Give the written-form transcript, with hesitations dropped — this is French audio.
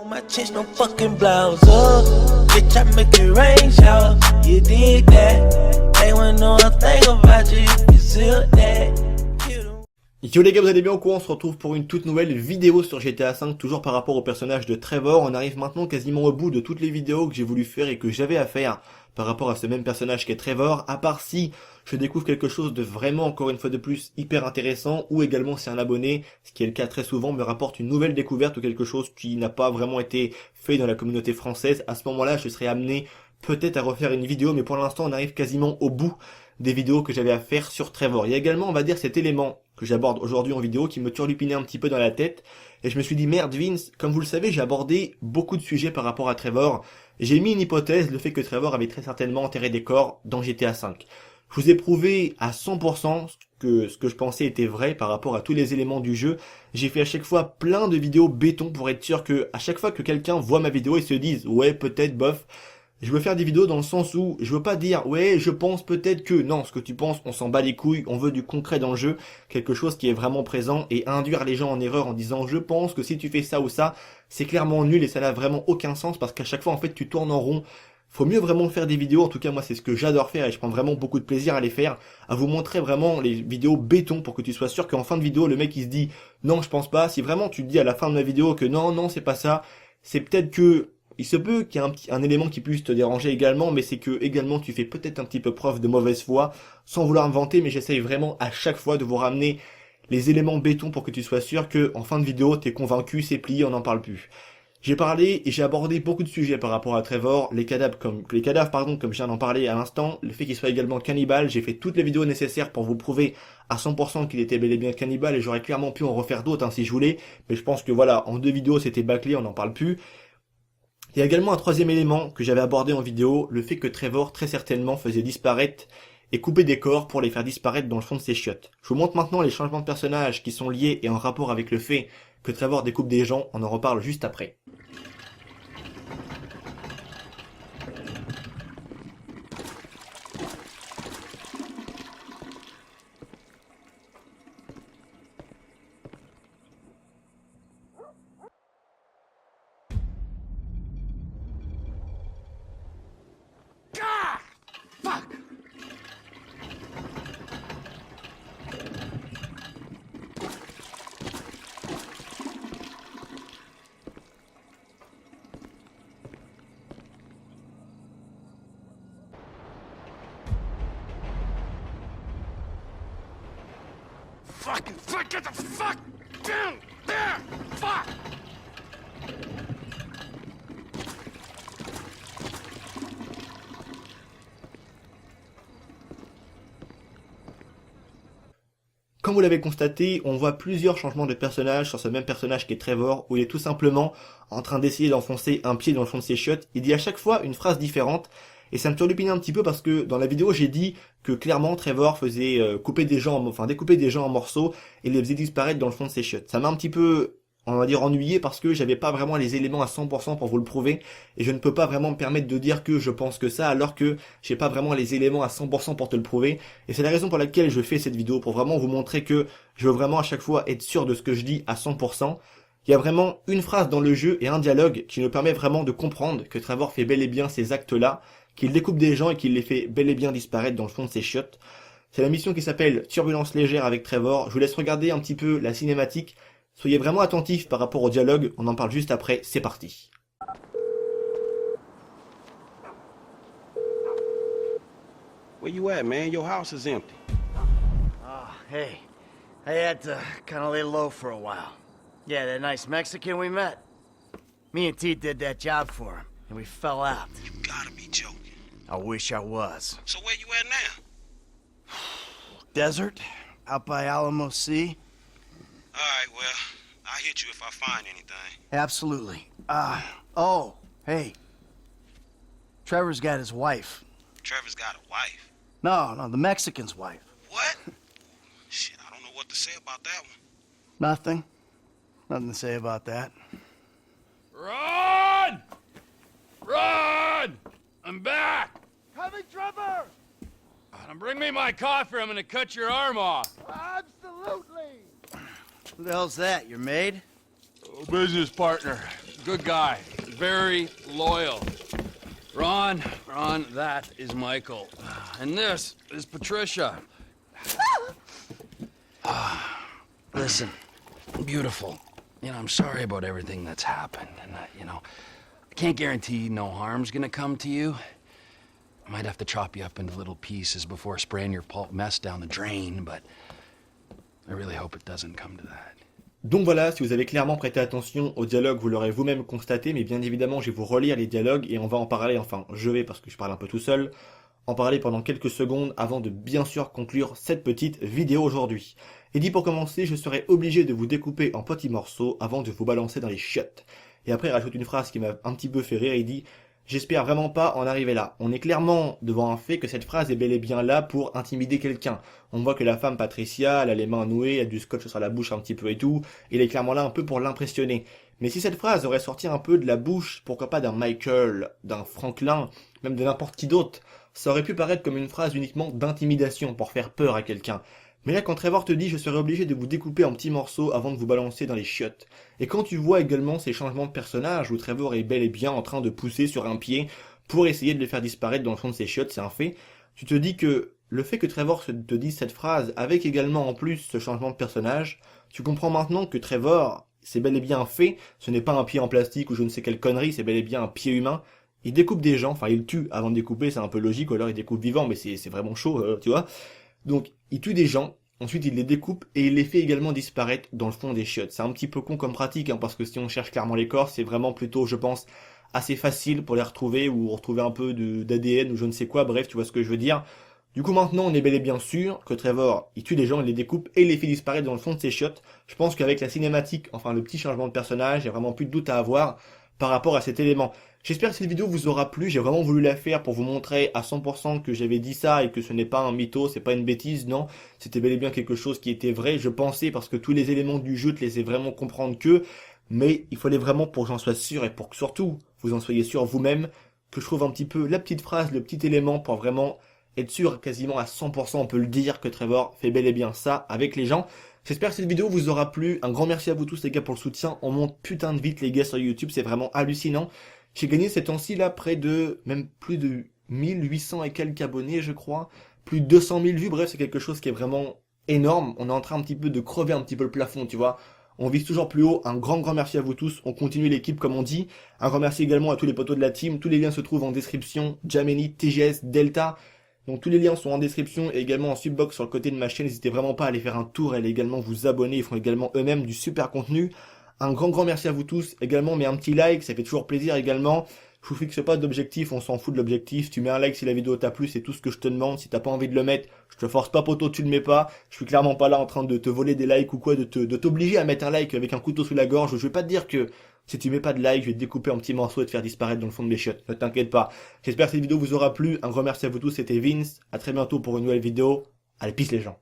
My chest no fucking blouse up. Bitch, I make it rain shower. You did that. They wanna know a thing about you. You still that. Yo les gars, vous allez bien ou quoi? On se retrouve pour une toute nouvelle vidéo sur GTA V, toujours par rapport au personnage de Trevor. On arrive maintenant quasiment au bout de toutes les vidéos que j'ai voulu faire et que j'avais à faire par rapport à ce même personnage qu'est Trevor, à part si je découvre quelque chose de vraiment, encore une fois de plus, hyper intéressant, ou également si un abonné, ce qui est le cas très souvent, me rapporte une nouvelle découverte ou quelque chose qui n'a pas vraiment été fait dans la communauté française. À ce moment-là, je serai amené peut-être à refaire une vidéo, mais pour l'instant, on arrive quasiment au bout des vidéos que j'avais à faire sur Trevor. Il y a également, on va dire, cet élément que j'aborde aujourd'hui en vidéo qui me turlupinait un petit peu dans la tête, et je me suis dit, merde Vince, comme vous le savez, j'ai abordé beaucoup de sujets par rapport à Trevor. J'ai mis une hypothèse, le fait que Trevor avait très certainement enterré des corps dans GTA V. Je vous ai prouvé à 100% que ce que je pensais était vrai par rapport à tous les éléments du jeu. J'ai fait à chaque fois plein de vidéos béton pour être sûr que à chaque fois que quelqu'un voit ma vidéo, il se dise, ouais, peut-être, bof. Je veux faire des vidéos dans le sens où je veux pas dire ouais je pense peut-être que, non, ce que tu penses on s'en bat les couilles, on veut du concret dans le jeu, quelque chose qui est vraiment présent, et induire les gens en erreur en disant je pense que si tu fais ça ou ça, c'est clairement nul et ça n'a vraiment aucun sens parce qu'à chaque fois en fait tu tournes en rond. Faut mieux vraiment faire des vidéos, en tout cas moi c'est ce que j'adore faire et je prends vraiment beaucoup de plaisir à les faire, à vous montrer vraiment les vidéos béton pour que tu sois sûr qu'en fin de vidéo le mec il se dit non je pense pas. Si vraiment tu te dis à la fin de ma vidéo que non c'est pas ça, c'est peut-être que il se peut qu'il y ait un élément qui puisse te déranger également, mais c'est que également tu fais peut-être un petit peu preuve de mauvaise foi, sans vouloir me vanter, mais j'essaye vraiment à chaque fois de vous ramener les éléments béton pour que tu sois sûr que en fin de vidéo t'es convaincu, c'est plié, on n'en parle plus. J'ai parlé et j'ai abordé beaucoup de sujets par rapport à Trevor, les cadavres comme je viens d'en parler à l'instant, le fait qu'il soit également cannibale. J'ai fait toutes les vidéos nécessaires pour vous prouver à 100% qu'il était bel et bien cannibale, et j'aurais clairement pu en refaire d'autres si je voulais, mais je pense que voilà, en 2 vidéos c'était bâclé, on n'en parle plus. Il y a également un troisième élément que j'avais abordé en vidéo, le fait que Trevor très certainement faisait disparaître et couper des corps pour les faire disparaître dans le fond de ses chiottes. Je vous montre maintenant les changements de personnages qui sont liés et en rapport avec le fait que Trevor découpe des gens, on en reparle juste après. Fuck, get the fuck down there! Fuck! Comme vous l'avez constaté, on voit plusieurs changements de personnages sur ce même personnage qui est Trevor, où il est tout simplement en train d'essayer d'enfoncer un pied dans le fond de ses chiottes. Il dit à chaque fois une phrase différente, et ça me turlupine un petit peu parce que dans la vidéo j'ai dit que clairement Trevor faisait découper des gens en morceaux et les faisait disparaître dans le fond de ses chiottes. Ça m'a un petit peu, on va dire, ennuyé parce que j'avais pas vraiment les éléments à 100% pour vous le prouver, et je ne peux pas vraiment me permettre de dire que je pense que ça alors que j'ai pas vraiment les éléments à 100% pour te le prouver. Et c'est la raison pour laquelle je fais cette vidéo, pour vraiment vous montrer que je veux vraiment à chaque fois être sûr de ce que je dis à 100%. Il y a vraiment une phrase dans le jeu et un dialogue qui nous permet vraiment de comprendre que Trevor fait bel et bien ces actes-là, qu'il découpe des gens et qu'il les fait bel et bien disparaître dans le fond de ses chiottes. C'est la mission qui s'appelle Turbulence légère avec Trevor. Je vous laisse regarder un petit peu la cinématique. Soyez vraiment attentifs par rapport au dialogue, on en parle juste après, c'est parti. Where you at, man? Your house is empty. Oh, hey. I had to kind of lay low for a while. Yeah, that nice Mexican we met. Me and T did that job for him, and we fell out. You gotta be joking. I wish I was. So where you at now? Desert, out by Alamo Sea. All right, well, I'll hit you if I find anything. Absolutely. Oh, hey. Trevor's got his wife. Trevor's got a wife. No, the Mexican's wife. What? Shit, I don't know what to say about that one. Nothing. Nothing to say about that. Run! Run! I'm back! Coming, Trevor! Bring me my coffee, I'm gonna cut your arm off. Absolutely! Who the hell's that, your maid? Business partner. Good guy. Very loyal. Ron, that is Michael. And this is Patricia. Listen, beautiful. You know, I'm sorry about everything that's happened. And, I can't guarantee no harm's gonna come to you. I might have to chop you up into little pieces before spraying your pulp mess down the drain, but I really hope it doesn't come to that. Donc voilà, si vous avez clairement prêté attention au dialogue, vous l'aurez vous-même constaté, mais bien évidemment, je vais vous relire les dialogues et on va en parler, enfin, je vais, parce que je parle un peu tout seul, en parler pendant quelques secondes avant de bien sûr conclure cette petite vidéo aujourd'hui. Et dit pour commencer, je serai obligé de vous découper en petits morceaux avant de vous balancer dans les chiottes. Et après, il rajoute une phrase qui m'a un petit peu fait rire, il dit « J'espère vraiment pas en arriver là ». On est clairement devant un fait que cette phrase est bel et bien là pour intimider quelqu'un. On voit que la femme Patricia, elle a les mains nouées, elle a du scotch sur la bouche un petit peu et tout, il est clairement là un peu pour l'impressionner. Mais si cette phrase aurait sorti un peu de la bouche, pourquoi pas d'un Michael, d'un Franklin, même de n'importe qui d'autre, ça aurait pu paraître comme une phrase uniquement d'intimidation pour faire peur à quelqu'un. Mais là, quand Trevor te dit « je serai obligé de vous découper en petits morceaux avant de vous balancer dans les chiottes », et quand tu vois également ces changements de personnage où Trevor est bel et bien en train de pousser sur un pied pour essayer de le faire disparaître dans le fond de ses chiottes, c'est un fait, tu te dis que le fait que Trevor te dise cette phrase avec également en plus ce changement de personnage, tu comprends maintenant que Trevor, c'est bel et bien un fait, ce n'est pas un pied en plastique ou je ne sais quelle connerie, c'est bel et bien un pied humain. Il découpe des gens, enfin il tue avant de découper, c'est un peu logique, ou alors il découpe vivant, mais c'est vraiment chaud, tu vois. Donc, il tue des gens, ensuite il les découpe et il les fait également disparaître dans le fond des chiottes. C'est un petit peu con comme pratique, hein, parce que si on cherche clairement les corps, c'est vraiment plutôt, je pense, assez facile pour les retrouver ou retrouver un peu d'ADN ou je ne sais quoi, bref, tu vois ce que je veux dire. Du coup, maintenant, on est bel et bien sûr que Trevor, il tue des gens, il les découpe et il les fait disparaître dans le fond de ses chiottes. Je pense qu'avec la cinématique, enfin le petit changement de personnage, il n'y a vraiment plus de doute à avoir par rapport à cet élément. J'espère que cette vidéo vous aura plu, j'ai vraiment voulu la faire pour vous montrer à 100% que j'avais dit ça et que ce n'est pas un mytho, c'est pas une bêtise, non, c'était bel et bien quelque chose qui était vrai, je pensais, parce que tous les éléments du jeu te laissaient vraiment comprendre que, mais il fallait vraiment pour que j'en sois sûr et pour que surtout vous en soyez sûr vous-même, que je trouve un petit peu la petite phrase, le petit élément pour vraiment être sûr quasiment à 100%, on peut le dire, que Trevor fait bel et bien ça avec les gens. J'espère que cette vidéo vous aura plu, un grand merci à vous tous les gars pour le soutien, on monte putain de vite les gars sur YouTube, c'est vraiment hallucinant. J'ai gagné ces temps-ci là près de, même plus de 1800 et quelques abonnés je crois, plus de 200 000 vues, bref c'est quelque chose qui est vraiment énorme, on est en train un petit peu de crever un petit peu le plafond, tu vois. On vise toujours plus haut, un grand merci à vous tous, on continue l'équipe comme on dit, un grand merci également à tous les potos de la team, tous les liens se trouvent en description, Jameni, TGS, Delta, donc tous les liens sont en description et également en subbox sur le côté de ma chaîne, n'hésitez vraiment pas à aller faire un tour et à aller également vous abonner, ils font également eux-mêmes du super contenu. Un grand merci à vous tous également, mais un petit like, ça fait toujours plaisir également. Je vous fixe pas d'objectif, on s'en fout de l'objectif. Tu mets un like si la vidéo t'a plu, c'est tout ce que je te demande. Si t'as pas envie de le mettre, je te force pas poto, tu le mets pas. Je suis clairement pas là en train de te voler des likes ou quoi, de t'obliger à mettre un like avec un couteau sous la gorge. Je vais pas te dire que si tu mets pas de like, je vais te découper en petits morceaux et te faire disparaître dans le fond de mes chiottes. Ne t'inquiète pas. J'espère que cette vidéo vous aura plu. Un grand merci à vous tous, c'était Vince. À très bientôt pour une nouvelle vidéo. Allez, peace les gens.